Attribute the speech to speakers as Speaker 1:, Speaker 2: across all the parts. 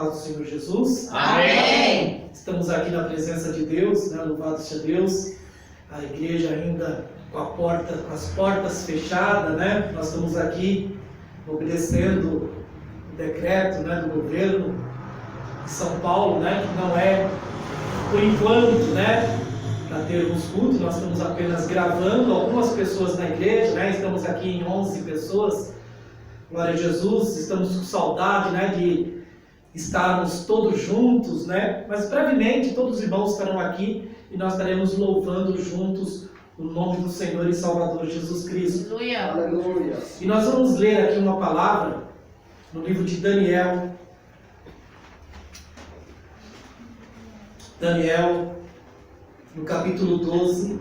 Speaker 1: paz do Senhor Jesus.
Speaker 2: Amém.
Speaker 1: Estamos aqui na presença de Deus, né? Louvado seja Deus. A igreja ainda com as portas fechadas, né? Nós estamos aqui obedecendo o decreto, né, do governo de São Paulo, né? Que não é, por enquanto, né, para termos culto. Nós estamos apenas gravando algumas pessoas na igreja, né? Estamos aqui em 11 pessoas. Glória a Jesus. Estamos com saudade, né, de estarmos todos juntos, né? Mas brevemente todos os irmãos estarão aqui e nós estaremos louvando juntos o nome do Senhor e Salvador Jesus Cristo.
Speaker 2: Aleluia.
Speaker 3: Aleluia.
Speaker 1: E nós vamos ler aqui uma palavra no livro de Daniel. Daniel, no capítulo 12.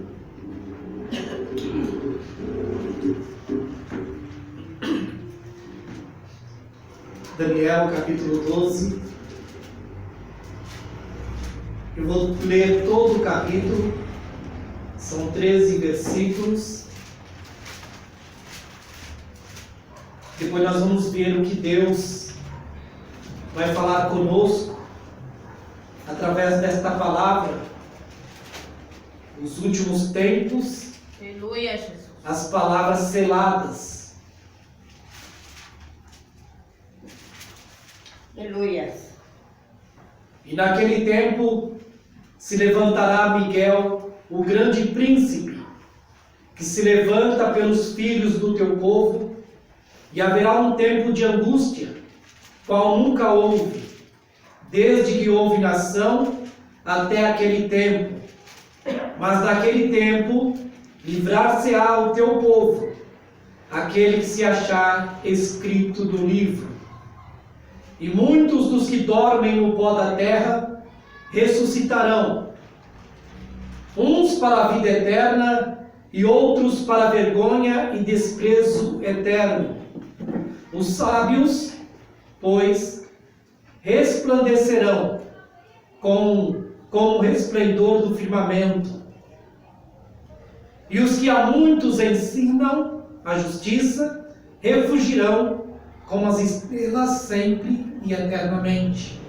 Speaker 1: Daniel, capítulo 12. Eu vou ler todo o capítulo. São 13 versículos. Depois nós vamos ver o que Deus vai falar conosco através desta palavra. Nos últimos tempos,
Speaker 2: Aleluia, Jesus.
Speaker 1: as palavras seladas.
Speaker 2: Aleluia.
Speaker 1: E naquele tempo se levantará Miguel, o grande príncipe, que se levanta pelos filhos do teu povo, e haverá um tempo de angústia, qual nunca houve, desde que houve nação até aquele tempo. Mas naquele tempo livrar-se-á o teu povo, aquele que se achar escrito no livro. E muitos dos que dormem no pó da terra ressuscitarão, uns para a vida eterna e outros para a vergonha e desprezo eterno. Os sábios, pois, resplandecerão como o resplendor do firmamento. E os que a muitos ensinam a justiça refugirão como as estrelas sempre e eternamente.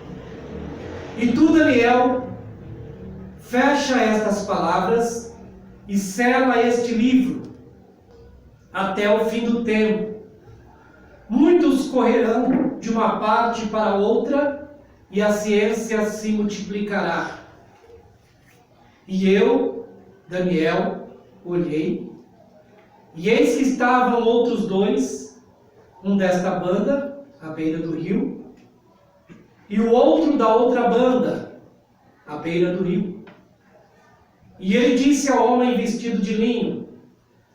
Speaker 1: E tu, Daniel, fecha estas palavras e sela este livro até o fim do tempo. Muitos correrão de uma parte para outra e a ciência se multiplicará. E eu, Daniel, olhei, e eis que estavam outros dois, um desta banda, à beira do rio, e o outro da outra banda, à beira do rio. E ele disse ao homem vestido de linho,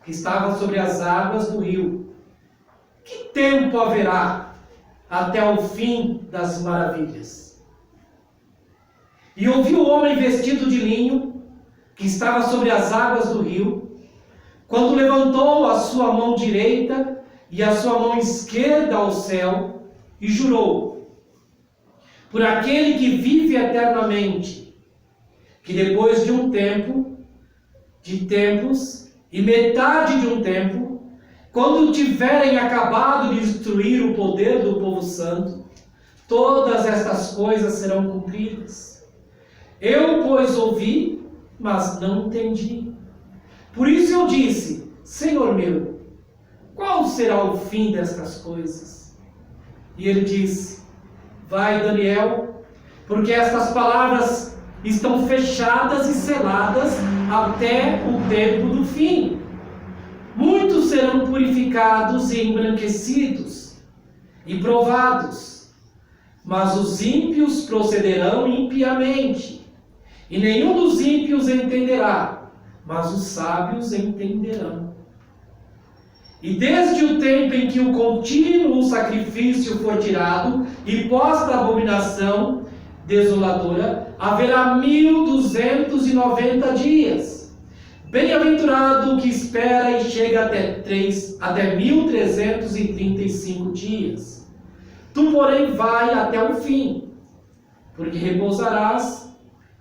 Speaker 1: que estava sobre as águas do rio: que tempo haverá até o fim das maravilhas? E ouviu o homem vestido de linho, que estava sobre as águas do rio, quando levantou a sua mão direita e a sua mão esquerda ao céu, e jurou, por aquele que vive eternamente, que depois de um tempo, de tempos, e metade de um tempo, quando tiverem acabado de destruir o poder do povo santo, todas estas coisas serão cumpridas. Eu, pois, ouvi, mas não entendi. Por isso eu disse: Senhor meu, qual será o fim destas coisas? E ele disse: vai, Daniel, porque estas palavras estão fechadas e seladas até o tempo do fim. Muitos serão purificados e embranquecidos e provados, mas os ímpios procederão impiamente, e nenhum dos ímpios entenderá, mas os sábios entenderão. E desde o tempo em que o contínuo sacrifício for tirado e posta a abominação desoladora, haverá 1290 dias. Bem-aventurado o que espera e chega até 1335 dias. Tu, porém, vai até o fim, porque repousarás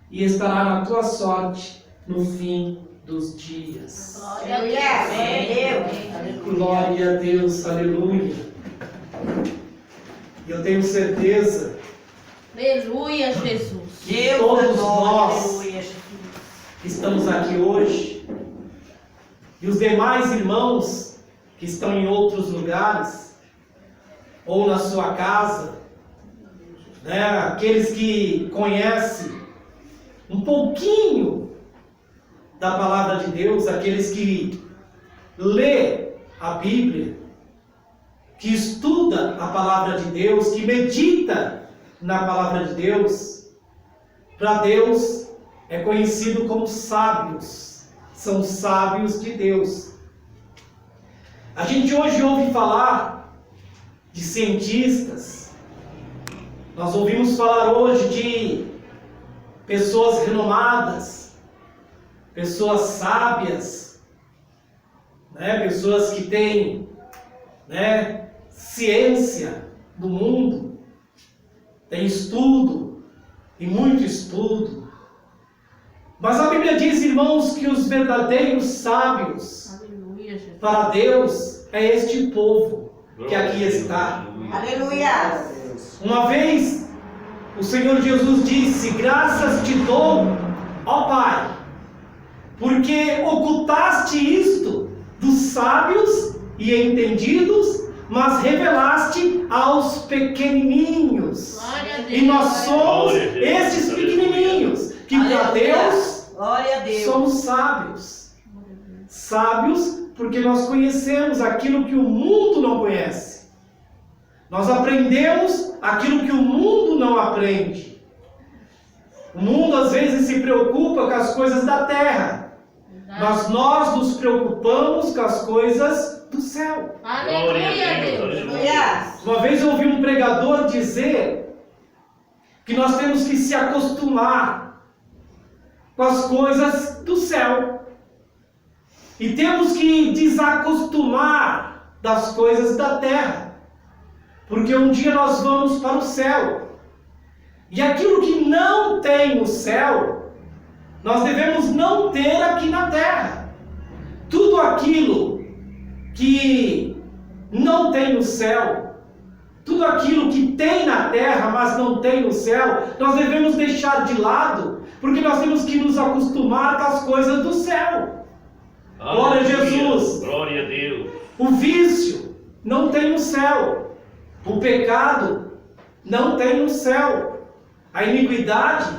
Speaker 1: e estará na tua sorte no fim dos dias.
Speaker 2: Glória a Deus.
Speaker 1: Glória a Deus, aleluia. E eu tenho certeza
Speaker 2: Aleluia, Jesus.
Speaker 1: Que todos nós
Speaker 2: Aleluia, Jesus.
Speaker 1: que estamos aqui hoje e os demais irmãos que estão em outros lugares ou na sua casa, né, aqueles que conhecem um pouquinho da palavra de Deus, aqueles que lê a Bíblia, que estuda a palavra de Deus, que medita na palavra de Deus, para Deus é conhecido como sábios, são sábios de Deus. A gente hoje ouve falar de cientistas, nós ouvimos falar hoje de pessoas renomadas, pessoas sábias, né? Pessoas que têm, né, ciência do mundo, tem estudo, e muito estudo. Mas a Bíblia diz, irmãos, que os verdadeiros sábios para Deus é este povo que aqui está.
Speaker 2: Aleluia.
Speaker 1: Uma vez o Senhor Jesus disse: graças te dou, ó Pai, porque ocultaste isto dos sábios e entendidos, mas revelaste aos pequenininhos. E nós somos esses pequenininhos, que para Deus,
Speaker 2: glória a Deus,
Speaker 1: somos sábios. Sábios porque nós conhecemos aquilo que o mundo não conhece. Nós aprendemos aquilo que o mundo não aprende. O mundo às vezes se preocupa com as coisas da terra, mas nós nos preocupamos com as coisas do céu.
Speaker 2: aleluia, Deus.
Speaker 1: Uma vez eu ouvi um pregador dizer que nós temos que se acostumar com as coisas do céu e temos que desacostumar das coisas da terra, porque um dia nós vamos para o céu, e aquilo que não tem no céu nós devemos não ter aqui na terra. Tudo aquilo que não tem no céu, tudo aquilo que tem na terra, mas não tem no céu, nós devemos deixar de lado, porque nós temos que nos acostumar com as coisas do céu. Glória a Jesus.
Speaker 3: Glória a Deus.
Speaker 1: O vício não tem no céu. O pecado não tem no céu. A iniquidade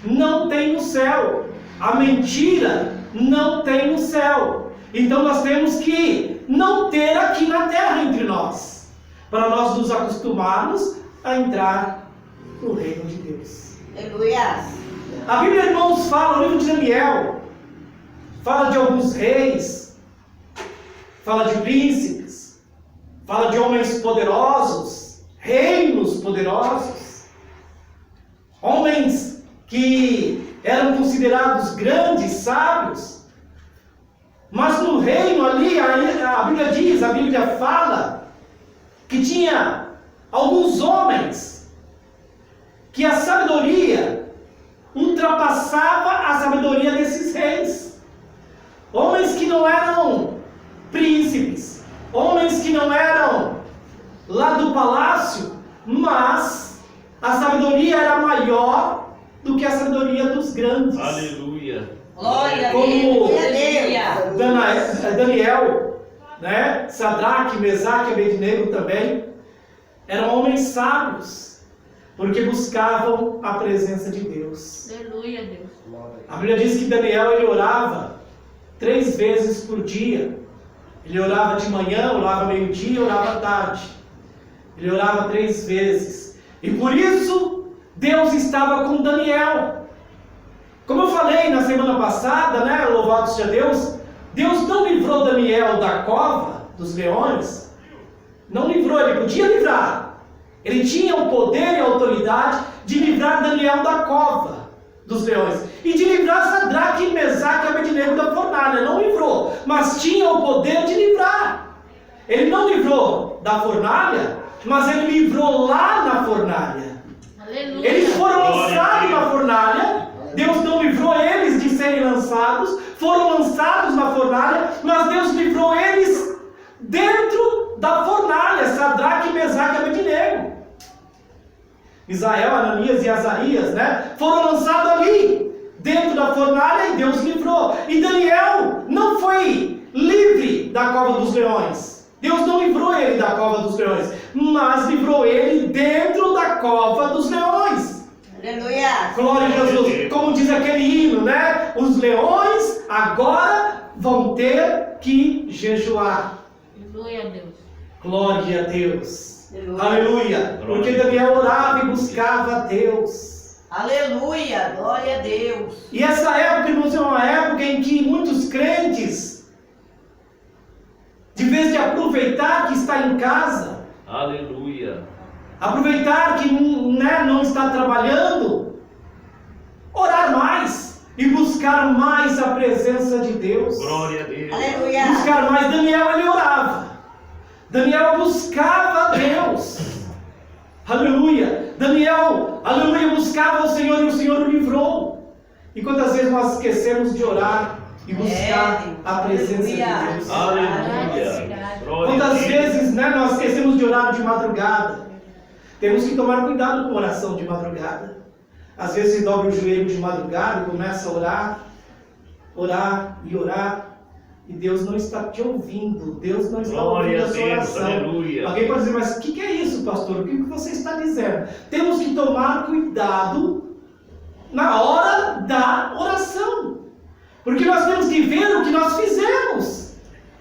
Speaker 1: não tem no céu. A mentira não tem no céu. Então nós temos que não ter aqui na terra entre nós, para nós nos acostumarmos a entrar no reino de Deus.
Speaker 2: Aleluia.
Speaker 1: A Bíblia, irmãos, fala no livro de Daniel, fala de alguns reis, fala de príncipes, fala de homens poderosos, reinos poderosos, homens que eram considerados grandes, sábios. Mas no reino ali, a Bíblia diz, a Bíblia fala, que tinha alguns homens que a sabedoria ultrapassava a sabedoria desses reis. Homens que não eram príncipes, homens que não eram lá do palácio, mas a sabedoria era maior do que a sabedoria dos grandes.
Speaker 3: Aleluia.
Speaker 2: Glória a
Speaker 1: Como
Speaker 2: Deus.
Speaker 1: Daniel, né? Sadraque, Mesaque e Abednego também eram homens sábios, porque buscavam a presença de Deus.
Speaker 2: Aleluia, Deus.
Speaker 1: A Bíblia diz que Daniel, ele orava 3 vezes por dia. Ele orava de manhã, orava meio-dia, orava à tarde. Ele orava 3 vezes. E por isso, Deus estava com Daniel. Como eu falei na semana passada, né? Louvado seja Deus. Deus não livrou Daniel da cova dos leões. Não livrou, ele podia livrar. Ele tinha o poder e a autoridade de livrar Daniel da cova dos leões. E de livrar Sadraque, Mesaque e Abednego da fornalha. Não livrou, mas tinha o poder de livrar. Ele não livrou da fornalha, mas ele livrou lá na fornalha.
Speaker 2: Aleluia.
Speaker 1: Eles foram lançados na fornalha. Deus não livrou eles de serem lançados. Foram lançados na fornalha, mas Deus livrou eles dentro da fornalha. Sadraque, Mesaque e Abednego. Misael, Ananias e Azarias, né? Foram lançados ali, dentro da fornalha, e Deus livrou. E Daniel não foi livre da cova dos leões. Deus não livrou ele da cova dos leões, mas livrou ele dentro da cova dos leões.
Speaker 2: Aleluia.
Speaker 1: Glória a Jesus. Como diz aquele hino, né? Os leões agora vão ter que jejuar.
Speaker 2: Glória a Deus.
Speaker 1: Glória a Deus.
Speaker 2: Aleluia.
Speaker 1: Aleluia. Porque Daniel orava e buscava a Deus.
Speaker 2: Aleluia. Glória a Deus.
Speaker 1: E essa época, irmãos, é uma época em que muitos crentes, de vez de aproveitar que está em casa,
Speaker 3: Aleluia.
Speaker 1: aproveitar que não está trabalhando, orar mais e buscar mais a presença de Deus.
Speaker 3: Glória a Deus.
Speaker 2: Aleluia.
Speaker 1: Buscar mais. Daniel, ele orava. Daniel buscava a Deus. Aleluia. Daniel, aleluia, buscava o Senhor e o Senhor o livrou. E quantas vezes nós esquecemos de orar e buscar a presença de Deus?
Speaker 3: Aleluia.
Speaker 1: Quantas vezes, né, nós esquecemos de orar de madrugada? Temos que tomar cuidado com oração de madrugada. Às vezes você dobra o joelho de madrugada e começa a orar e orar. E Deus não está te ouvindo. Deus não está ouvindo a sua oração.
Speaker 3: Aleluia.
Speaker 1: Alguém pode dizer, mas o que é isso, pastor? O que você está dizendo? Temos que tomar cuidado na hora da oração. Porque nós temos que ver o que nós fizemos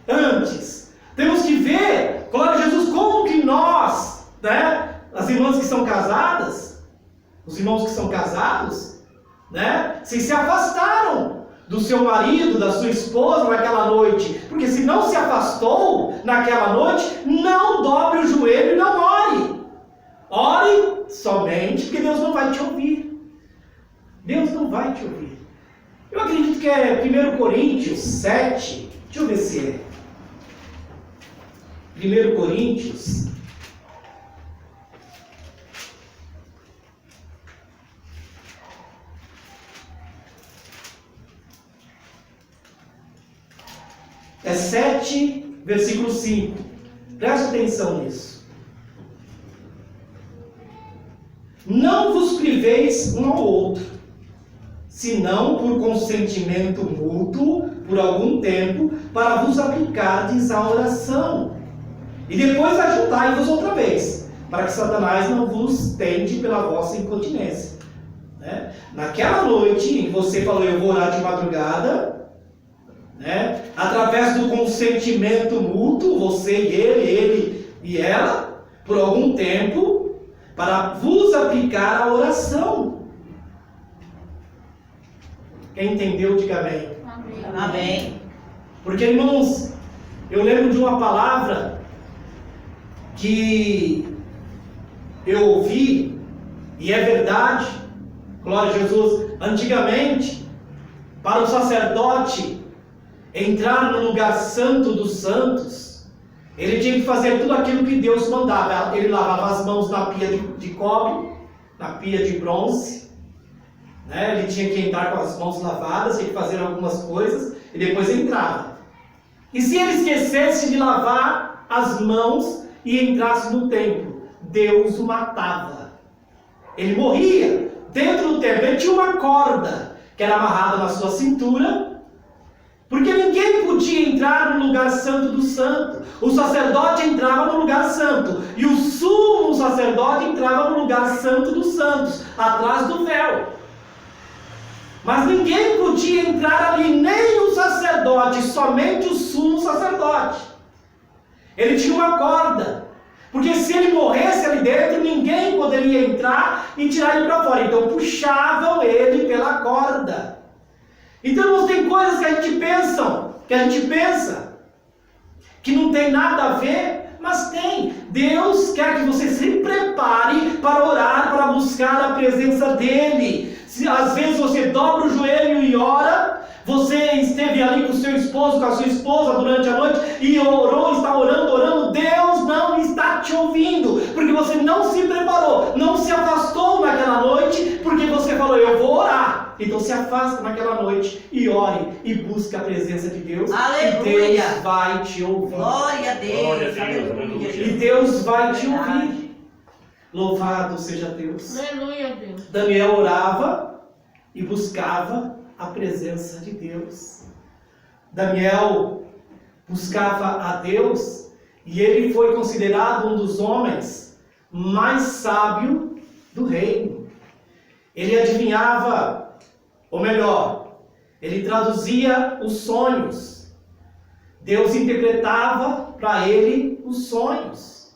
Speaker 1: antes. Temos que ver, glória a Jesus, como que nós, né? As irmãs que são casadas, os irmãos que são casados, né? Se afastaram do seu marido, da sua esposa naquela noite. Porque se não se afastou naquela noite, não dobre o joelho e não ore. Ore somente, porque Deus não vai te ouvir. Deus não vai te ouvir. Eu acredito que é 1 Coríntios 7. Deixa eu ver se é. 1 Coríntios. É 7, versículo 5. Preste atenção nisso. Não vos priveis um ao outro, senão por consentimento mútuo, por algum tempo, para vos aplicardes à oração. E depois ajuntai-vos outra vez, para que Satanás não vos tente pela vossa incontinência. Né? Naquela noite em que você falou, eu vou orar de madrugada, né? Através do consentimento mútuo, você e ele e ela, por algum tempo, para vos aplicar a oração. Quem entendeu, diga amém.
Speaker 2: Amém. Amém.
Speaker 1: Porque, irmãos, eu lembro de uma palavra que eu ouvi, e é verdade, glória a Jesus. Antigamente, para o sacerdote entrar no lugar santo dos santos, ele tinha que fazer tudo aquilo que Deus mandava. Ele lavava as mãos na pia de cobre, na pia de bronze, né? Ele tinha que entrar com as mãos lavadas, tinha que fazer algumas coisas e depois entrava. E se ele esquecesse de lavar as mãos e entrasse no templo, Deus o matava. Ele morria dentro do templo. Ele tinha uma corda que era amarrada na sua cintura, porque ninguém podia entrar no lugar santo do santo. O sacerdote entrava no lugar santo, e o sumo sacerdote entrava no lugar santo dos santos, atrás do véu. Mas ninguém podia entrar ali, nem o sacerdote, somente o sumo sacerdote. Ele tinha uma corda, porque se ele morresse ali dentro, ninguém poderia entrar e tirar ele para fora. Então puxavam ele pela corda. Então, irmãos, tem coisas que a gente pensa que não tem nada a ver, mas tem. Deus quer que você se prepare para orar, para buscar a presença dEle. Se às vezes você dobra o joelho e ora, você esteve ali com o seu esposo, com a sua esposa durante a noite e orou, está orando, Deus não está te ouvindo, porque você não se preparou, não se afastou naquela noite, porque você falou, eu vou orar. Então se afasta naquela noite e ore e busque a presença de Deus.
Speaker 2: Aleluia.
Speaker 1: E Deus vai te ouvir.
Speaker 2: Glória a Deus.
Speaker 3: Glória a Deus.
Speaker 2: Aleluia.
Speaker 1: E Deus vai te ouvir. Louvado seja Deus.
Speaker 2: Aleluia, Deus.
Speaker 1: Daniel orava e buscava a presença de Deus. Daniel buscava a Deus e ele foi considerado um dos homens mais sábios do reino. Ele adivinhava, ou melhor, ele traduzia os sonhos. Deus interpretava para ele os sonhos.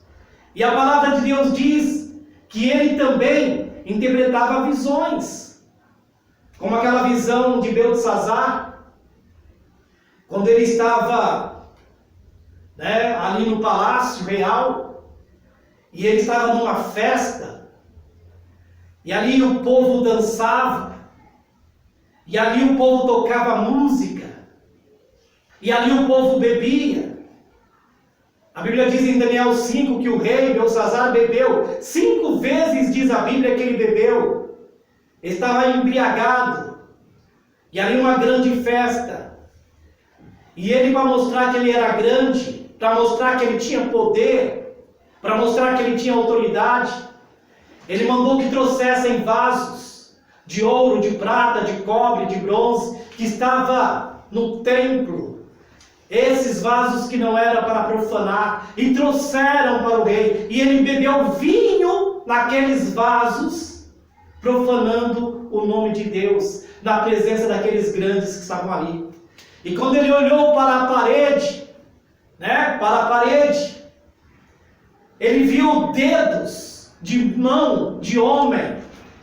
Speaker 1: E a palavra de Deus diz que ele também interpretava visões. Como aquela visão de Beltesazar, quando ele estava ali no palácio real, e ele estava numa festa, e ali o povo dançava, e ali o povo tocava música, e ali o povo bebia. A Bíblia diz em Daniel 5 que o rei Beltesazar bebeu. 5 vezes diz a Bíblia que ele bebeu. Ele estava embriagado. E ali uma grande festa. E ele, para mostrar que ele era grande, para mostrar que ele tinha poder, para mostrar que ele tinha autoridade, ele mandou que trouxessem vasos de ouro, de prata, de cobre, de bronze, que estava no templo. Esses vasos que não eram para profanar, e trouxeram para o rei, e ele bebeu vinho naqueles vasos, profanando o nome de Deus, na presença daqueles grandes que estavam ali. E quando ele olhou para a parede, ele viu dedos de mão de homem,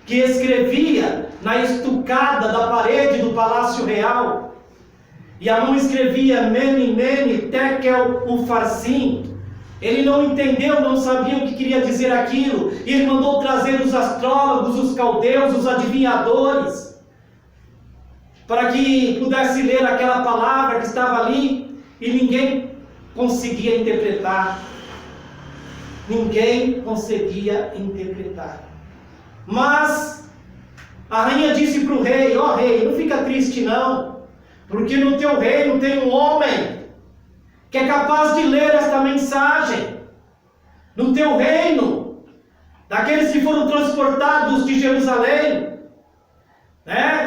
Speaker 1: que escrevia na estucada da parede do palácio real. E a mão escrevia Mene, Mene, Tekel, Ufarsim. Ele não entendeu, não sabia o que queria dizer aquilo. E ele mandou trazer os astrólogos, os caldeus, os adivinhadores, para que pudesse ler aquela palavra que estava ali. E ninguém conseguia interpretar. Ninguém conseguia interpretar. Mas a rainha disse para o rei: ó rei, não fica triste não. Porque no teu reino tem um homem que é capaz de ler esta mensagem. No teu reino, daqueles que foram transportados de Jerusalém,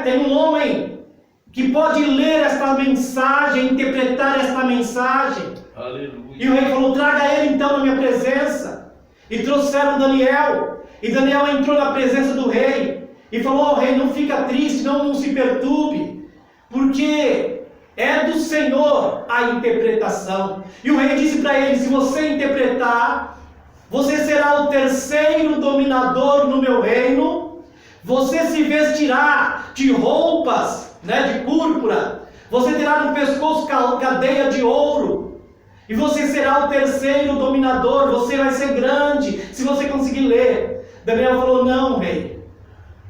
Speaker 1: tem um homem que pode ler esta mensagem, interpretar esta mensagem.
Speaker 3: Aleluia.
Speaker 1: E o rei falou: traga ele então na minha presença. E trouxeram Daniel. E Daniel entrou na presença do rei e falou: ó rei, não fica triste, não se perturbe, porque é do Senhor a interpretação. E o rei disse para ele: se você interpretar, você será o terceiro dominador no meu reino. Você se vestirá de roupas, de púrpura. Você terá no pescoço cadeia de ouro. E você será o terceiro dominador. Você vai ser grande, se você conseguir ler. Daniel falou: não, rei,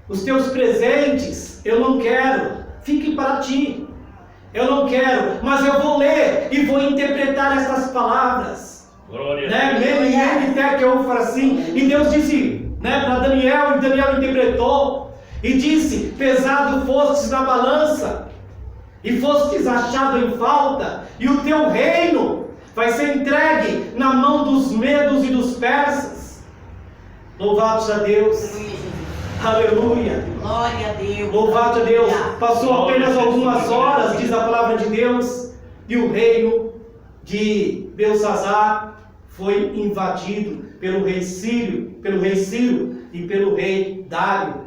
Speaker 1: os teus presentes eu não quero. Fique para ti. Eu não quero, mas eu vou ler e vou interpretar essas palavras.
Speaker 3: Glória a Deus.
Speaker 1: E Deus disse para Daniel, e Daniel interpretou, e disse: pesado fostes na balança, e fostes achado em falta, e o teu reino vai ser entregue na mão dos medos e dos persas. Louvado seja Deus. Aleluia.
Speaker 2: Glória a Deus.
Speaker 1: Louvado a Deus.
Speaker 2: Aleluia.
Speaker 1: Passou apenas algumas horas, diz a palavra de Deus, e o reino de Beltesazar foi invadido pelo rei Ciro e pelo rei Dário.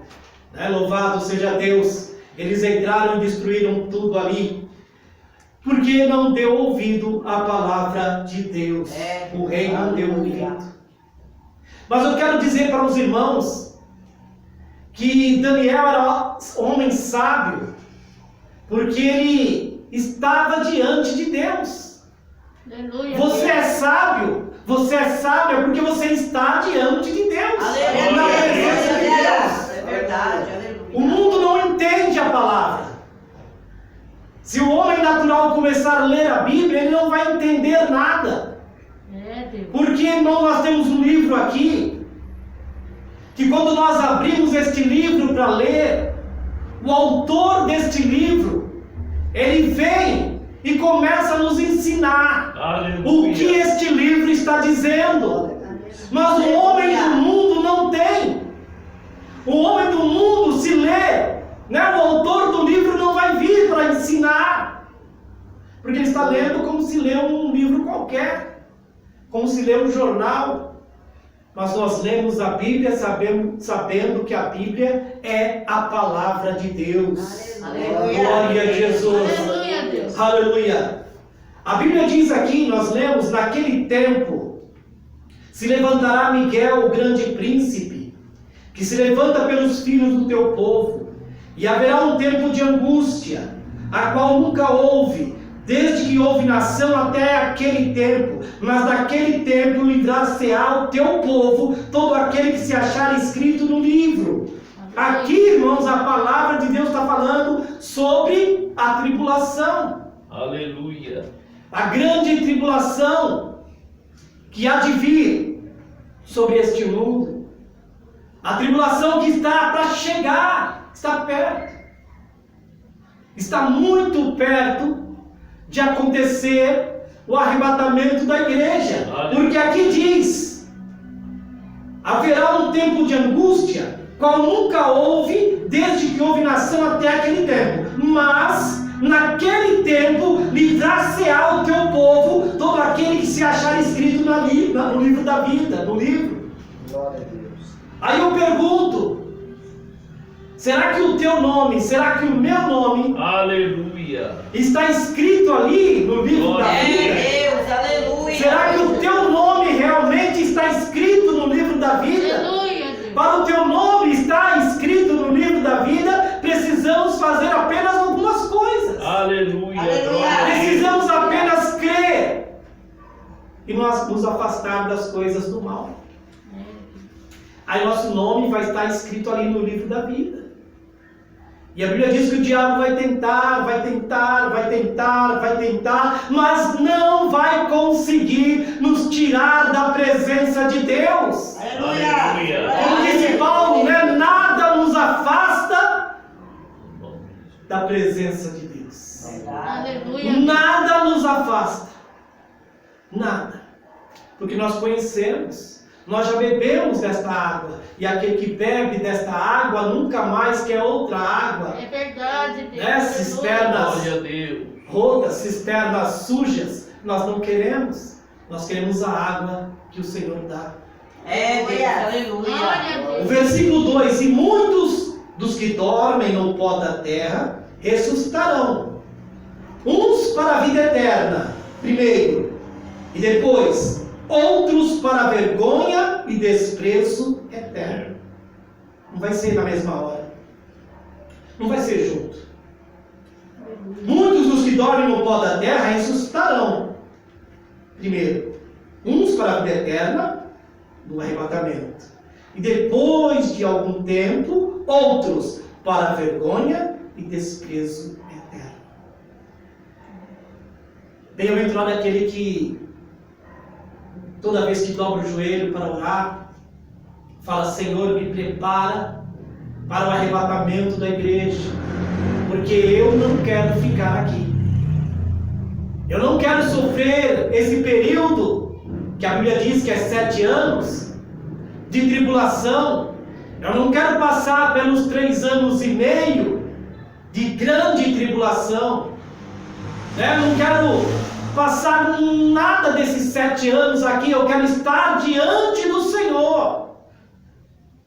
Speaker 1: Louvado seja Deus. Eles entraram e destruíram tudo ali, porque não deu ouvido à palavra de Deus. O rei não deu ouvido. Mas eu quero dizer para os irmãos que Daniel era um homem sábio, porque ele estava diante de Deus.
Speaker 2: Aleluia.
Speaker 1: Você é sábio porque você está diante de Deus.
Speaker 2: Aleluia.
Speaker 1: Na presença de Deus.
Speaker 2: É verdade, aleluia.
Speaker 1: O mundo não entende a palavra. Se o homem natural começar a ler a Bíblia, ele não vai entender nada. Porque, irmão, nós temos um livro aqui, que quando nós abrimos este livro para ler, o autor deste livro, ele vem e começa a nos ensinar o que este livro está dizendo. Mas o homem do mundo não tem. O homem do mundo, se lê, né? O autor do livro não vai vir para ensinar, porque ele está lendo como se lê um livro qualquer, como se lê um jornal. Mas nós lemos a Bíblia sabendo que a Bíblia é a palavra de Deus.
Speaker 2: Aleluia.
Speaker 1: Glória a Jesus.
Speaker 2: Aleluia, Deus.
Speaker 1: Aleluia. A Bíblia diz aqui, nós lemos, naquele tempo se levantará Miguel, o grande príncipe, que se levanta pelos filhos do teu povo, e haverá um tempo de angústia, a qual nunca houve, desde que houve nação até aquele tempo, mas daquele tempo livrar-se-á o teu povo, todo aquele que se achar escrito no livro. Aqui, irmãos, a palavra de Deus está falando sobre a tribulação.
Speaker 3: Aleluia.
Speaker 1: A grande tribulação que há de vir sobre este mundo. A tribulação que está para chegar, está perto. Está muito perto de acontecer o arrebatamento da igreja. Porque aqui diz: haverá um tempo de angústia, qual nunca houve, desde que houve nação até aquele tempo. Mas, naquele tempo, livrar-se-á o teu povo, todo aquele que se achar escrito no livro da vida, no livro.
Speaker 4: Glória a Deus.
Speaker 1: Aí eu pergunto: será que o teu nome, será que o meu nome
Speaker 3: Aleluia.
Speaker 1: está escrito ali no livro da vida?
Speaker 2: Deus, aleluia.
Speaker 1: Será que o teu nome realmente está escrito no livro da vida?
Speaker 2: Aleluia, Deus.
Speaker 1: Para o teu nome estar escrito no livro da vida, precisamos fazer apenas algumas coisas.
Speaker 3: Aleluia.
Speaker 2: Aleluia.
Speaker 3: Glória a Deus.
Speaker 1: Precisamos apenas crer e nós nos afastar das coisas do mal. Aí nosso nome vai estar escrito ali no livro da vida. E a Bíblia diz que o diabo vai tentar, mas não vai conseguir nos tirar da presença de Deus.
Speaker 2: Aleluia.
Speaker 1: Como disse Paulo, né? Nada nos afasta da presença de Deus.
Speaker 2: Aleluia.
Speaker 1: Nada nos afasta. Nada. Porque nós conhecemos. Nós já bebemos desta água, e aquele que bebe desta água nunca mais quer outra água.
Speaker 2: É verdade, Deus.
Speaker 1: Né? Cisternas
Speaker 3: Glória a Deus.
Speaker 1: rotas, cisternas sujas, nós não queremos. Nós queremos a água que o Senhor dá.
Speaker 2: É, Deus. Aleluia.
Speaker 1: O
Speaker 2: Glória
Speaker 1: versículo 2: e muitos dos que dormem no pó da terra ressuscitarão, uns para a vida eterna, primeiro, e depois outros para a vergonha e desprezo eterno. Não vai ser na mesma hora. Não vai ser junto. Muitos dos que dormem no pó da terra ressuscitarão. Primeiro, uns para a vida eterna, no arrebatamento. E depois de algum tempo, outros para a vergonha e desprezo eterno. Bem-aventurado aquele que toda vez que dobra o joelho para orar, fala: Senhor, me prepara para o arrebatamento da igreja, porque eu não quero ficar aqui. Eu não quero sofrer esse período, que a Bíblia diz que é 7 anos, de tribulação. Eu não quero passar pelos 3 anos e meio de grande tribulação. Eu não quero passar nada desses 7 anos aqui. Eu quero estar diante do Senhor,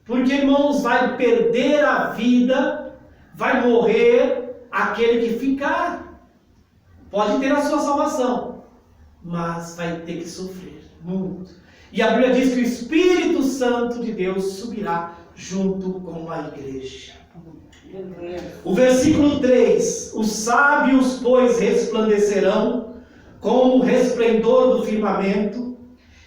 Speaker 1: porque, irmãos, vai perder a vida, vai morrer aquele que ficar. Pode ter a sua salvação, mas vai ter que sofrer muito. E a Bíblia diz que o Espírito Santo de Deus subirá junto com a igreja. O versículo 3: os sábios, pois, resplandecerão como o resplendor do firmamento,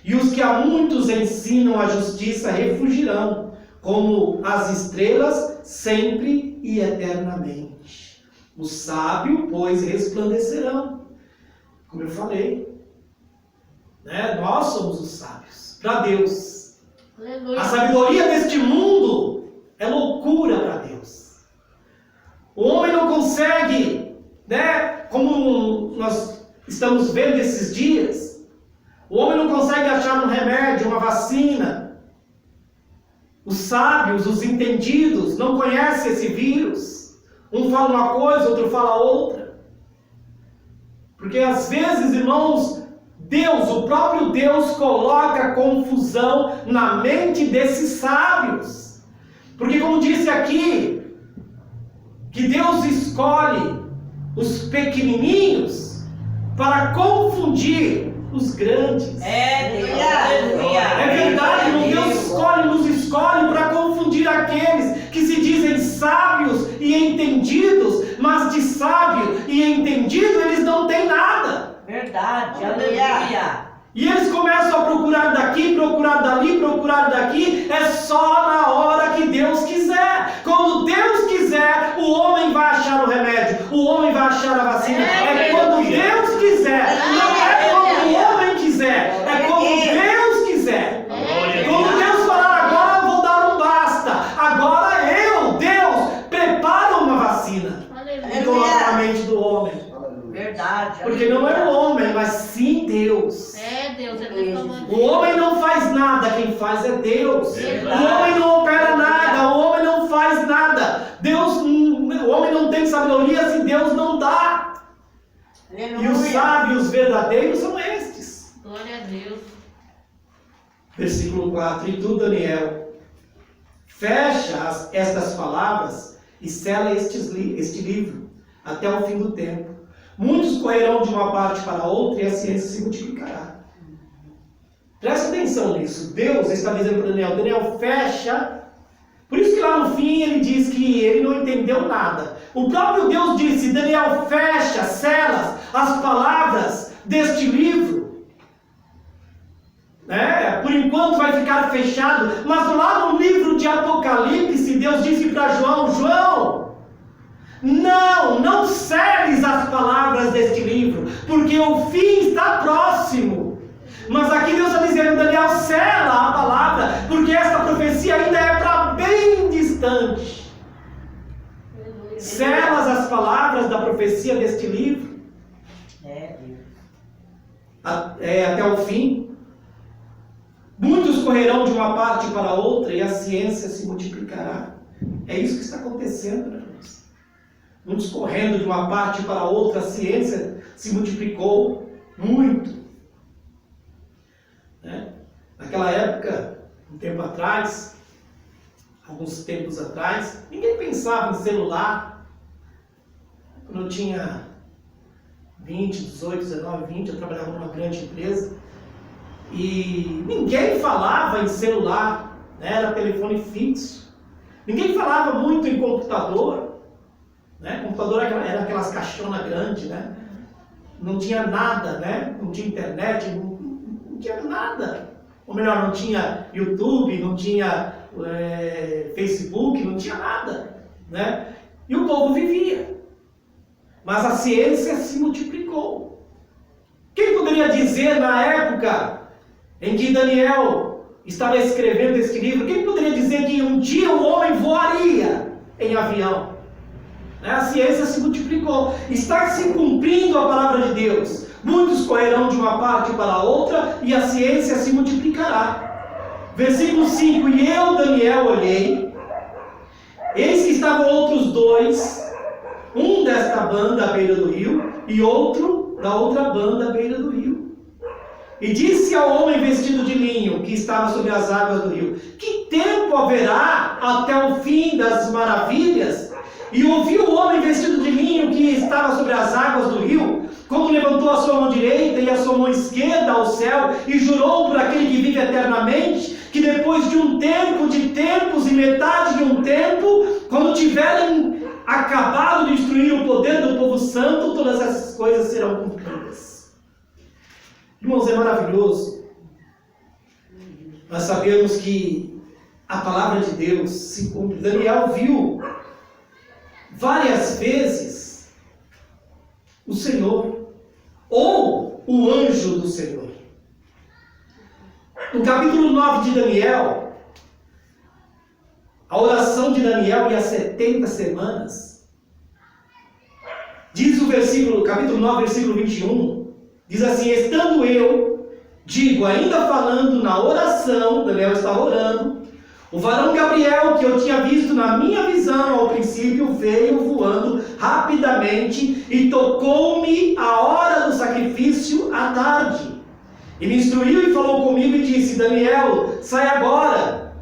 Speaker 1: e os que a muitos ensinam a justiça refugirão, como as estrelas, sempre e eternamente. O sábio, pois, resplandecerão. Como eu falei, né? Nós somos os sábios para Deus.
Speaker 2: Aleluia.
Speaker 1: A sabedoria deste mundo é loucura para Deus. O homem não consegue, né? Como nós estamos vendo esses dias, o homem não consegue achar um remédio, uma vacina Os sábios, os entendidos, não conhecem esse vírus. Um fala uma coisa, outro fala outra. Porque às vezes, irmãos, Deus, o próprio Deus, coloca confusão na mente desses sábios. Porque como disse aqui, que Deus escolhe os pequenininhos para confundir os grandes.
Speaker 2: É
Speaker 1: verdade, irmão, Deus nos escolhe para confundir aqueles que se dizem sábios e entendidos, mas de sábio e entendido eles não têm nada.
Speaker 2: Verdade, aleluia.
Speaker 1: E eles começam a procurar daqui, procurar dali, procurar daqui. É só na hora que Deus quiser. Quando Deus quiser, o homem vai achar o remédio, o homem vai achar a vacina. É quando Deus quiser, não é quando o homem quiser, é quando Deus quiser. Quando Deus falar, agora eu vou dar um basta, agora Deus, prepara uma vacina e coloca na mente do homem.
Speaker 2: Verdade.
Speaker 1: Porque não é o homem, mas sim Deus.
Speaker 2: Deus, ele tá falando.
Speaker 1: O homem não faz nada, quem faz é Deus.
Speaker 3: Verdade.
Speaker 1: O homem não opera nada, o homem não faz nada. O homem não tem sabedoria se Deus não dá.
Speaker 2: Aleluia.
Speaker 1: E os sábios verdadeiros são estes.
Speaker 2: Glória a Deus.
Speaker 1: Versículo 4. E tu, Daniel, fecha estas palavras e sela este livro até o fim do tempo. Muitos correrão de uma parte para outra e a ciência se multiplicará. Presta atenção nisso. Deus está dizendo para Daniel, Daniel, fecha. Por isso que lá no fim ele diz que ele não entendeu nada. O próprio Deus disse, Daniel, fecha, sela as palavras deste livro. Por enquanto vai ficar fechado. Mas lá no livro de Apocalipse, Deus disse para João, não seles as palavras deste livro, porque o fim está próximo. Mas aqui Deus está dizendo, Daniel, sela a palavra, porque essa profecia ainda é para bem distante. Selas as palavras da profecia deste livro até o fim. Muitos correrão de uma parte para outra e a ciência se multiplicará. É isso que está acontecendo, né? Muitos correndo de uma parte para outra, a ciência se multiplicou muito. Naquela época, um tempo atrás, alguns tempos atrás, ninguém pensava em celular. Quando eu tinha 20, 18, 19, 20, eu trabalhava numa grande empresa e ninguém falava em celular, era telefone fixo. Ninguém falava muito em computador. Computador era aquelas caixonas grandes, não tinha nada, não tinha internet, não tinha nada. Ou melhor, não tinha YouTube, não tinha Facebook, não tinha nada. E o povo vivia. Mas a ciência se multiplicou. Quem poderia dizer na época em que Daniel estava escrevendo este livro, quem poderia dizer que um dia o homem voaria em avião? A ciência se multiplicou. Está se cumprindo a palavra de Deus. Muitos correrão de uma parte para outra e a ciência se multiplicará. Versículo 5. E eu, Daniel, olhei. Eis que estavam outros dois. Um desta banda à beira do rio e outro da outra banda à beira do rio. E disse ao homem vestido de linho que estava sobre as águas do rio: que tempo haverá até o fim das maravilhas? E ouviu o homem vestido de linho que estava sobre as águas do rio, quando levantou a sua mão direita e a sua mão esquerda ao céu, e jurou por aquele que vive eternamente, que depois de um tempo, de tempos e metade de um tempo, quando tiverem acabado de destruir o poder do povo santo, todas essas coisas serão cumpridas. Irmãos, é maravilhoso nós sabemos que a palavra de Deus se cumpre. Daniel viu várias vezes o Senhor, ou o anjo do Senhor. No capítulo 9 de Daniel, a oração de Daniel e as 70 semanas, diz o versículo, capítulo 9, versículo 21, diz assim: estando eu, digo, ainda falando na oração, Daniel estava orando, O varão Gabriel, que eu tinha visto na minha visão ao princípio, veio voando rapidamente e tocou-me a hora do sacrifício à tarde. E me instruiu e falou comigo e disse: Daniel, sai agora.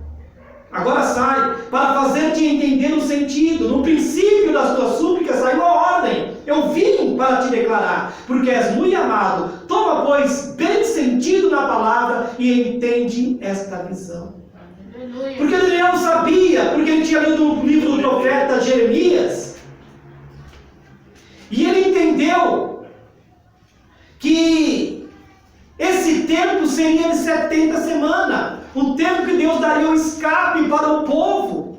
Speaker 1: Agora sai, para fazer-te entender o sentido. No princípio das tuas súplicas saiu a ordem. Eu vim para te declarar, porque és muito amado. Toma, pois, bem sentido na palavra e entende esta visão.
Speaker 2: Aleluia.
Speaker 1: Porque Daniel sabia, porque ele tinha lido o livro do profeta Jeremias, e ele entendeu que esse tempo seria de 70 semanas, o tempo que Deus daria o escape para o povo.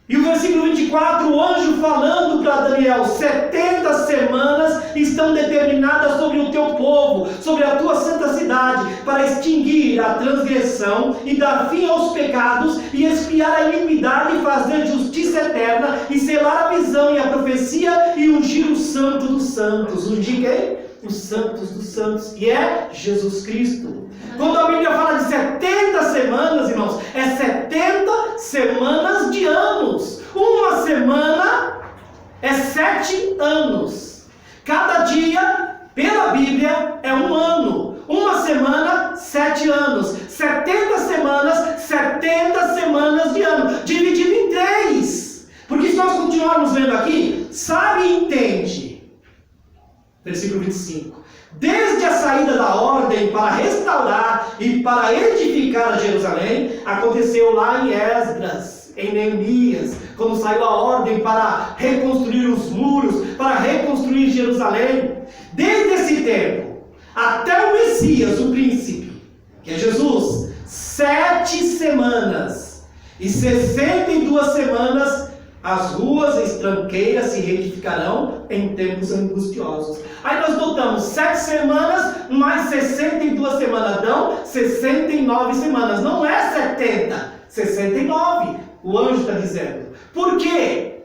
Speaker 1: E o versículo 24, o anjo falando para Daniel: 70 semanas estão determinadas sobre o teu povo, sobre a tua santa cidade, para extinguir a transgressão e dar fim aos pecados, e expiar a iniquidade, e fazer justiça eterna, e selar a visão e a profecia, e ungir o santo dos santos. Ungir quem? Os santos dos santos, e é Jesus Cristo. Quando a Bíblia fala de 70 semanas, irmãos, é 70 semanas de anos. Uma semana é 7 anos. Cada dia, pela Bíblia, é um ano. Uma semana, 7 anos. 70 semanas, 70 semanas de ano, dividido em 3. Porque se nós continuarmos lendo aqui, sabe e entende. Versículo 25. Desde a saída da ordem para restaurar e para edificar a Jerusalém, aconteceu lá em Esdras, em Neemias, quando saiu a ordem para reconstruir os muros, para reconstruir Jerusalém. Desde esse tempo, até o Messias, o príncipe, que é Jesus, 7 semanas e 62 semanas, as ruas estranqueiras se reedificarão em tempos angustiosos. Aí nós notamos 7 semanas mais 62 semanas, dão 69 semanas. Não é 70, 69, o anjo está dizendo. Por quê?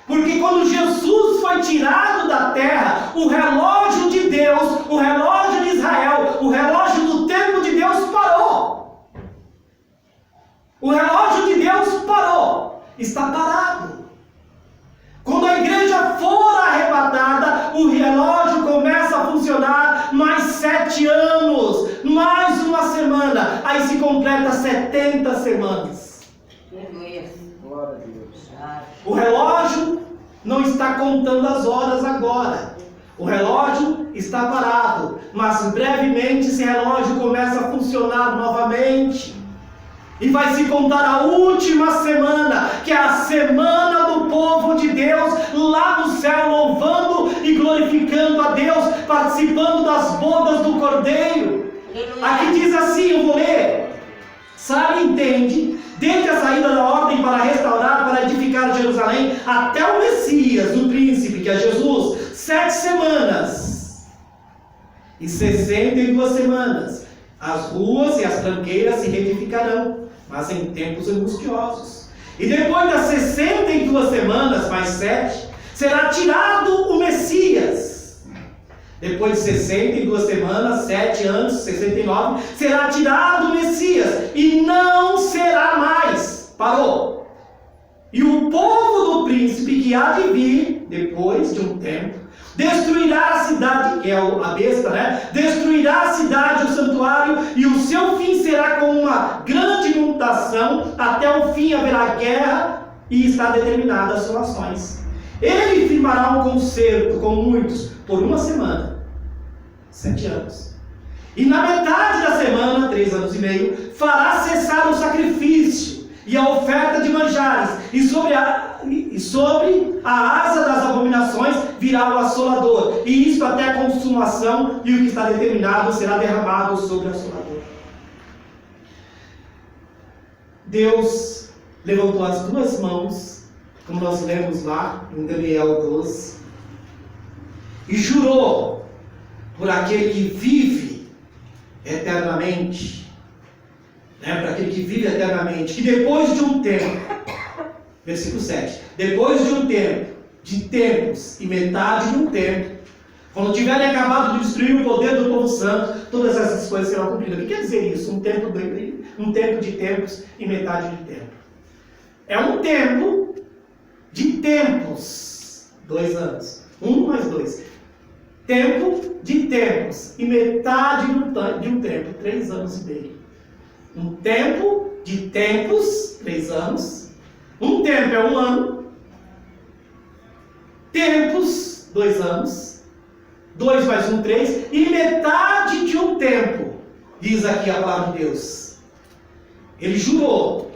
Speaker 1: Porque quando Jesus foi tirado da terra, o relógio de Deus, o relógio de Israel, o relógio do tempo de Deus parou. O relógio de Deus parou. Está parado. Quando a igreja for arrebatada, o relógio começa a funcionar mais 7 anos, mais uma semana, aí se completa 70 semanas.
Speaker 2: Glória a Deus.
Speaker 1: O relógio não está contando as horas agora. O relógio está parado, mas brevemente esse relógio começa a funcionar novamente. E vai se contar a última semana, que é a semana do povo de Deus, lá no céu, louvando e glorificando a Deus, participando das bodas do Cordeiro. Aqui diz assim, eu vou ler. Sabe, entende, desde a saída da ordem para restaurar, para edificar Jerusalém, até o Messias, o príncipe, que é Jesus, 7 semanas e 62 semanas. As ruas e as tranqueiras se reedificarão, mas em tempos angustiosos. E depois das 62 semanas, mais 7, será tirado o Messias. Depois de 62 semanas, 7 anos, 69, será tirado o Messias. E não será mais. Parou. E o povo do príncipe que há de vir, depois de um tempo, destruirá a cidade, que é a besta, né? Destruirá a cidade, o santuário, e o seu fim será como uma grande inundação. Até o fim haverá guerra, e está determinada as suas ações. Ele firmará um concerto com muitos por uma semana, 7 anos. E na metade da semana, 3 anos e meio, fará cessar o sacrifício e a oferta de manjares, e sobre a asa das abominações virá o assolador, e isto até a consumação, e o que está determinado será derramado sobre o assolador. Deus levantou as 2 mãos, como nós lemos lá em Daniel 12, e jurou por aquele que vive eternamente, para aquele que vive eternamente, que depois de um tempo, versículo 7, depois de um tempo, de tempos e metade de um tempo, quando tiverem acabado de destruir o poder do povo santo, todas essas coisas serão cumpridas. O que quer dizer isso? Um tempo um tempo de tempos e metade de tempo. É um tempo de tempos. 2 anos. 1 mais 2. Tempo de tempos e metade de um tempo. 3 anos e meio. Um tempo de tempos. 3 anos. Um tempo é 1 ano. Tempos, 2 anos. 2 mais 1, 3. E metade de um tempo. Diz aqui a palavra de Deus. Ele jurou.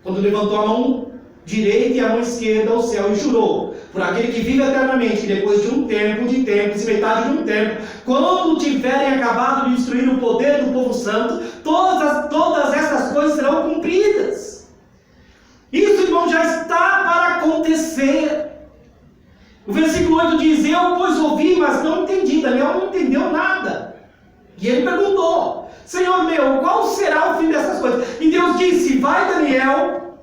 Speaker 1: Quando levantou a mão direita e a mão esquerda ao céu. E jurou. Por aquele que vive eternamente. Que depois de um tempo, de tempos e metade de um tempo. Quando tiverem acabado de destruir o poder do povo santo. Todas essas coisas serão cumpridas. Isso, irmão, já está para acontecer. O versículo 8 diz: eu, pois, ouvi, mas não entendi. Daniel não entendeu nada. E ele perguntou: Senhor meu, qual será o fim dessas coisas? E Deus disse: vai, Daniel,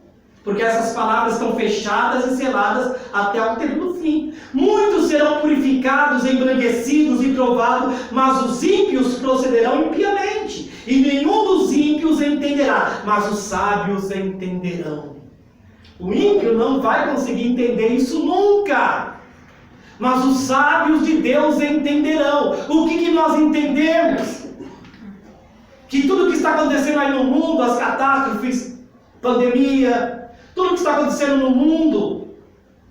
Speaker 1: porque essas palavras estão fechadas e seladas até o tempo do fim. Muitos serão purificados, embranquecidos e provados, mas os ímpios procederão impiamente. E nenhum dos ímpios entenderá, mas os sábios entenderão. O ímpio não vai conseguir entender isso nunca. Mas os sábios de Deus entenderão. O que nós entendemos? Que tudo que está acontecendo aí no mundo, as catástrofes, pandemia, tudo que está acontecendo no mundo,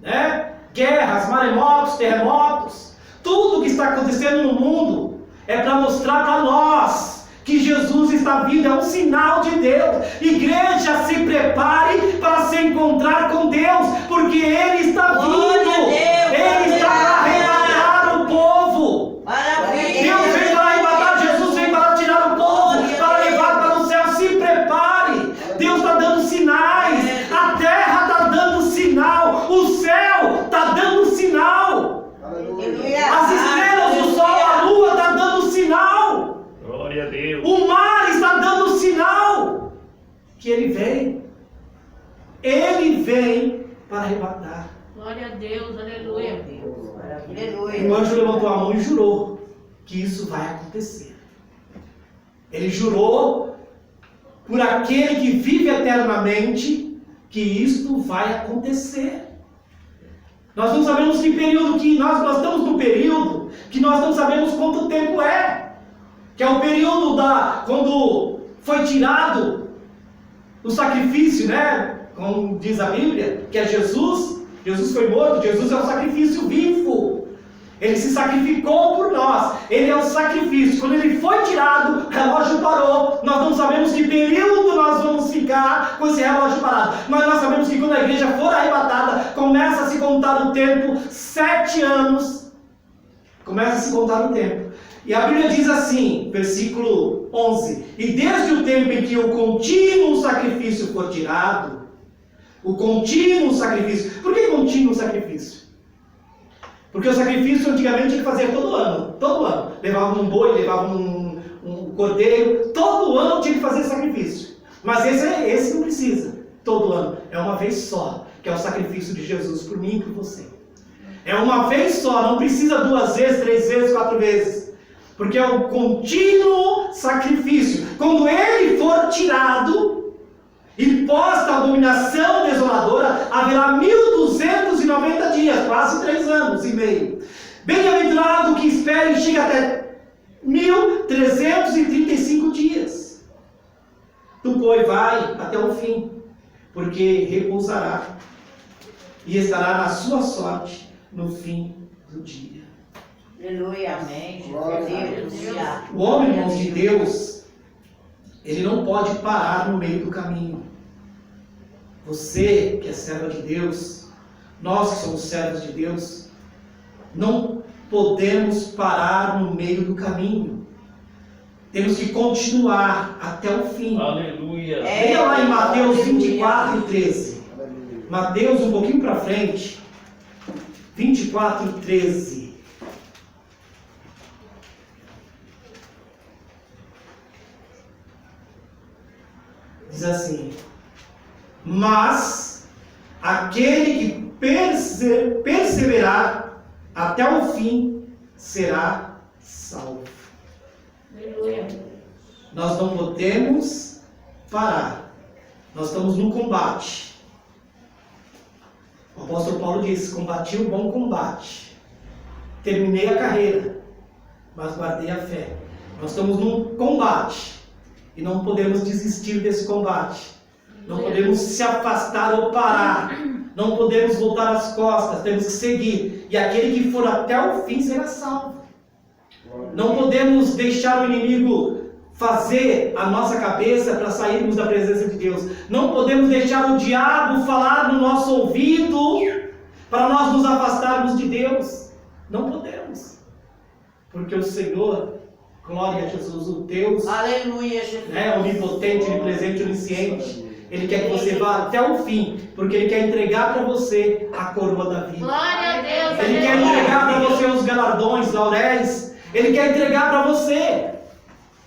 Speaker 1: né? Guerras, maremotos, terremotos, tudo que está acontecendo no mundo é para mostrar para nós que Jesus está vindo, é um sinal de Deus. Igreja, se prepare para se encontrar com Deus, porque Ele está vindo. Ele está para arrebatar o povo. Deus vem para arrebatar, Jesus vem para tirar o povo, para levar para o céu. Se prepare. Deus está dando sinais. A terra está dando sinal. O céu está dando sinal. As estrelas, o sol, a lua está dando sinal.
Speaker 3: Glória a Deus.
Speaker 1: O mar está dando sinal que Ele vem. Ele vem para arrebatar.
Speaker 2: Glória a Deus, aleluia.
Speaker 1: O anjo levantou a mão e jurou que isso vai acontecer. Ele jurou por aquele que vive eternamente que isto vai acontecer. Nós não sabemos que período que nós estamos no período que nós não sabemos quanto tempo é. Que é o período quando foi tirado o sacrifício, né? Como diz a Bíblia, que é Jesus. Jesus foi morto, Jesus é o sacrifício vivo. Ele se sacrificou por nós. Ele é o sacrifício. Quando ele foi tirado, o relógio parou. Nós não sabemos que período nós vamos ficar com esse relógio parado. Mas nós sabemos que quando a igreja for arrebatada, começa a se contar o tempo, 7 anos. Começa a se contar o tempo. E a Bíblia diz assim, versículo 11: e desde o tempo em que o contínuo sacrifício for tirado, o contínuo sacrifício. Por que contínuo sacrifício? Porque o sacrifício antigamente tinha que fazer todo ano. Levava um boi, levava um cordeiro, todo ano tinha que fazer sacrifício. Mas esse não precisa, todo ano. É uma vez só, que é o sacrifício de Jesus por mim e por você. É uma vez só, não precisa 2 vezes, 3 vezes, 4 vezes. Porque é o contínuo sacrifício. Quando ele for tirado e posta a abominação desoladora, haverá 1290 dias, quase 3 anos e meio. Bem-aventurado que espere e chegue até 1335 dias. Tu, pois, vai até o fim, porque repousará e estará na sua sorte no fim do dia.
Speaker 2: Aleluia, amém.
Speaker 1: O homem, irmãos de Deus, ele não pode parar no meio do caminho. Você que é serva de Deus, nós que somos servos de Deus, não podemos parar no meio do caminho. Temos que continuar até o fim.
Speaker 3: Aleluia.
Speaker 1: Leia lá em Mateus 24 e 13. Mateus, um pouquinho para frente. 24 e 13. Diz assim: mas aquele que perseverar até o fim será salvo.
Speaker 2: Aleluia.
Speaker 1: Nós não podemos
Speaker 4: parar. Nós estamos num combate. O apóstolo Paulo disse: combati o bom combate, terminei a carreira, mas guardei a fé. Nós estamos num combate e não podemos desistir desse combate. Não podemos se afastar ou parar. Não podemos voltar as costas. Temos que seguir. E aquele que for até o fim será salvo. Não podemos deixar o inimigo fazer a nossa cabeça para sairmos da presença de Deus. Não podemos deixar o diabo falar no nosso ouvido para nós nos afastarmos de Deus. Não podemos. Porque o Senhor, glória a Jesus, o Deus,
Speaker 2: Aleluia, Jesus.
Speaker 4: Onipotente, onipresente, onisciente, Ele quer que você vá até o fim, porque Ele quer entregar para você a coroa da vida.
Speaker 2: Glória a Deus.
Speaker 4: Ele quer entregar para você os galardões, lauréis. Ele quer entregar para você.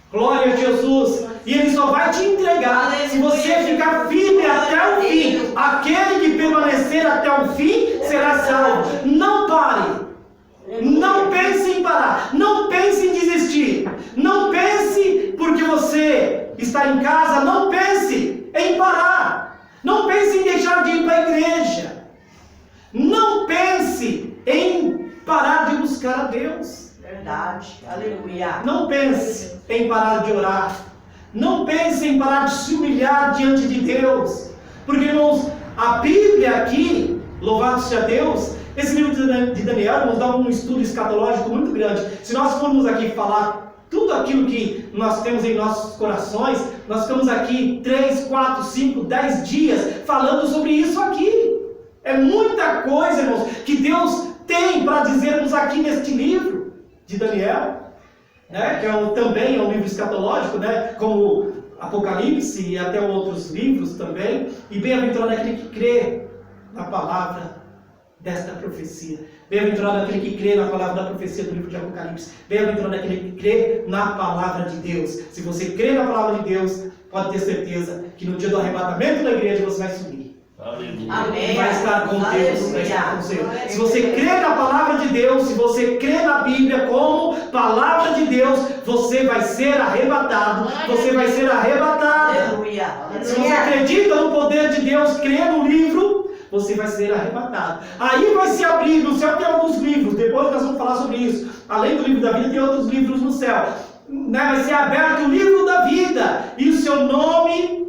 Speaker 4: Glória a Jesus. E Ele só vai te entregar se você ficar firme até o fim. Aquele que permanecer até o fim será salvo. Não pare. Não pense em parar. Não pense em desistir. Não pense porque você está em casa. Não pense em parar. Não pense em deixar de ir para a igreja. Não pense em parar de buscar a Deus.
Speaker 2: Verdade. Aleluia.
Speaker 4: Não pense em parar de orar. Não pense em parar de se humilhar diante de Deus. Porque, irmãos, a Bíblia aqui, louvado seja Deus, esse livro de Daniel nos dá um estudo escatológico muito grande. Se nós formos aqui falar tudo aquilo que nós temos em nossos corações, nós ficamos aqui 3, 4, 5, 10 dias falando sobre isso aqui. É muita coisa, irmãos, que Deus tem para dizermos aqui neste livro de Daniel, né, que também é um livro escatológico, né, como Apocalipse e até outros livros também. E bem-aventurado aquele que crê na palavra desta profecia. Bem-aventurado aquele que crê na palavra da profecia do livro de Apocalipse. Bem-aventurado aquele que crê na palavra de Deus. Se você crê na palavra de Deus, pode ter certeza que no dia do arrebatamento da igreja você vai subir.
Speaker 3: Aleluia.
Speaker 2: Amém.
Speaker 4: Vai estar com Deus, vai estar com o Senhor.
Speaker 2: Aleluia.
Speaker 4: Se você crê na palavra de Deus, se você crê na Bíblia como palavra de Deus, você vai ser arrebatado. Você vai ser arrebatada.
Speaker 2: Aleluia.
Speaker 4: Se você acredita no poder de Deus, crê no livro, você vai ser arrebatado. Aí vai se abrir, no céu tem alguns livros, depois nós vamos falar sobre isso. Além do livro da vida, tem outros livros no céu. Vai ser aberto o livro da vida, e o seu nome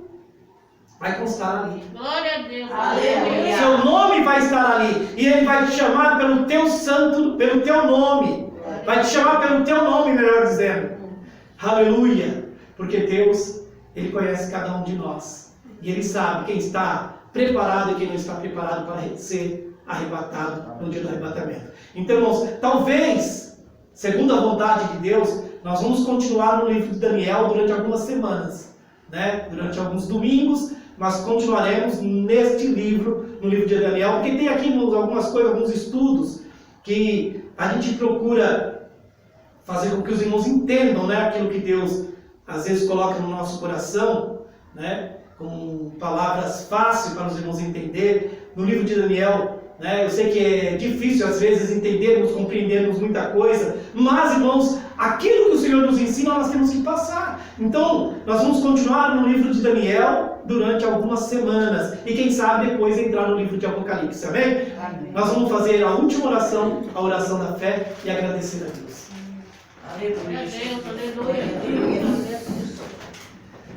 Speaker 4: vai constar ali.
Speaker 2: Glória a Deus.
Speaker 4: Aleluia. Seu nome vai estar ali. E Ele vai te chamar pelo teu santo, pelo teu nome. Vai te chamar pelo teu nome, melhor dizendo. Aleluia. Porque Deus, Ele conhece cada um de nós. E Ele sabe quem está preparado e quem não está preparado para ser arrebatado no dia do arrebatamento. Então, irmãos, talvez, segundo a vontade de Deus, nós vamos continuar no livro de Daniel durante algumas semanas, né? Durante alguns domingos, nós continuaremos neste livro, no livro de Daniel, porque tem aqui algumas coisas, alguns estudos, que a gente procura fazer com que os irmãos entendam, né? Aquilo que Deus, às vezes, coloca no nosso coração, né? Com palavras fáceis para os irmãos entender. No livro de Daniel, né? Eu sei que é difícil, às vezes, entendermos, compreendermos muita coisa, mas, irmãos, aquilo que o Senhor nos ensina, nós temos que passar. Então, nós vamos continuar no livro de Daniel durante algumas semanas. E quem sabe depois entrar no livro de Apocalipse, amém? Amém. Nós vamos fazer a última oração, a oração da fé, e agradecer a Deus.
Speaker 2: Aleluia.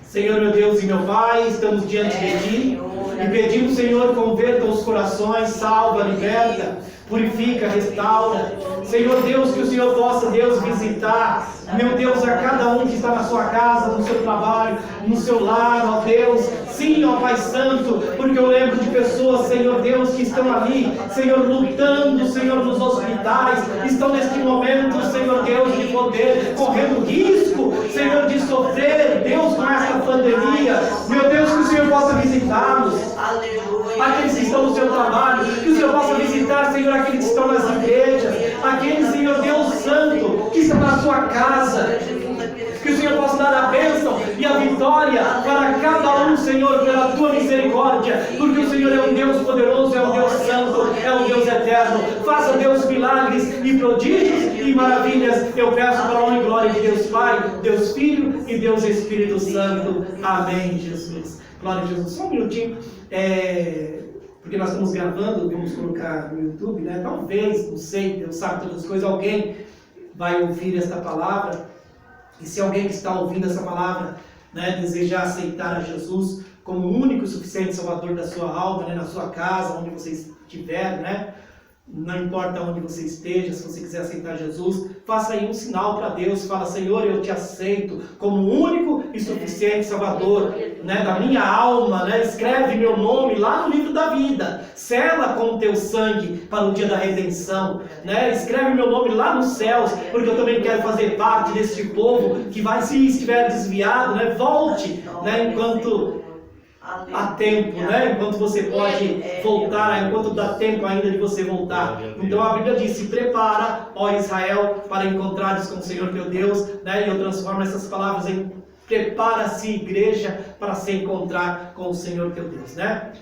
Speaker 4: Senhor, meu Deus e meu Pai, estamos diante de Ti e pedimos, Senhor, converta os corações, salva, liberta, purifica, restaura. Senhor Deus, que o Senhor possa, Deus, visitar, meu Deus, a cada um que está na sua casa, no seu trabalho, no seu lar, ó Deus. Sim, ó Pai Santo, porque eu lembro de pessoas, Senhor Deus, que estão ali, Senhor, lutando, Senhor, nos hospitais, estão neste momento, Senhor Deus, de poder, correndo risco, Senhor, de sofrer, Deus, com essa pandemia. Meu Deus, que o Senhor possa visitá-los. Aqueles que estão no seu trabalho, que o Senhor possa visitar, Senhor, aqueles que estão nas igrejas, aqueles, Senhor Deus Santo, que estão na sua casa, que o Senhor possa dar a bênção e a vitória para cada um, Senhor, pela tua misericórdia, porque o Senhor é um Deus poderoso, é um Deus santo, é um Deus eterno. Faça, Deus, milagres e prodígios e maravilhas. Eu peço para a honra e glória de Deus Pai, Deus Filho e Deus Espírito Santo. Amém, Jesus. Glória a Jesus. Só um minutinho. Porque nós estamos gravando, vamos colocar no YouTube, né? Talvez, não sei, Deus sabe todas as coisas, alguém vai ouvir esta palavra. E se alguém que está ouvindo essa palavra, né, desejar aceitar a Jesus como o único e suficiente Salvador da sua alma, né, na sua casa, onde você estiver, né? Não importa onde você esteja, se você quiser aceitar Jesus, faça aí um sinal para Deus, fala: Senhor, eu te aceito como o único e suficiente Salvador, né, da minha alma, né? Escreve meu nome lá no livro da vida, sela com o teu sangue para o dia da redenção, né? Escreve meu nome lá nos céus, porque eu também quero fazer parte deste povo que vai, se estiver desviado, né, volte, né, enquanto há tempo, né? Enquanto você pode voltar, enquanto dá tempo ainda de você voltar. Então a Bíblia diz: se prepara, ó Israel, para encontrares com o Senhor teu Deus, né? E eu transformo essas palavras em: prepara-se, igreja, para se encontrar com o Senhor teu Deus, né?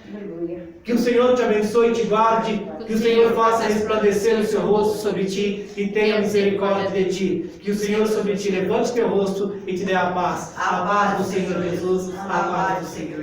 Speaker 4: Que o Senhor te abençoe e te guarde, que o Senhor faça resplandecer o seu rosto sobre ti e tenha misericórdia de ti. Que o Senhor sobre ti levante teu rosto e te dê a paz. A paz do Senhor Jesus, a paz do Senhor.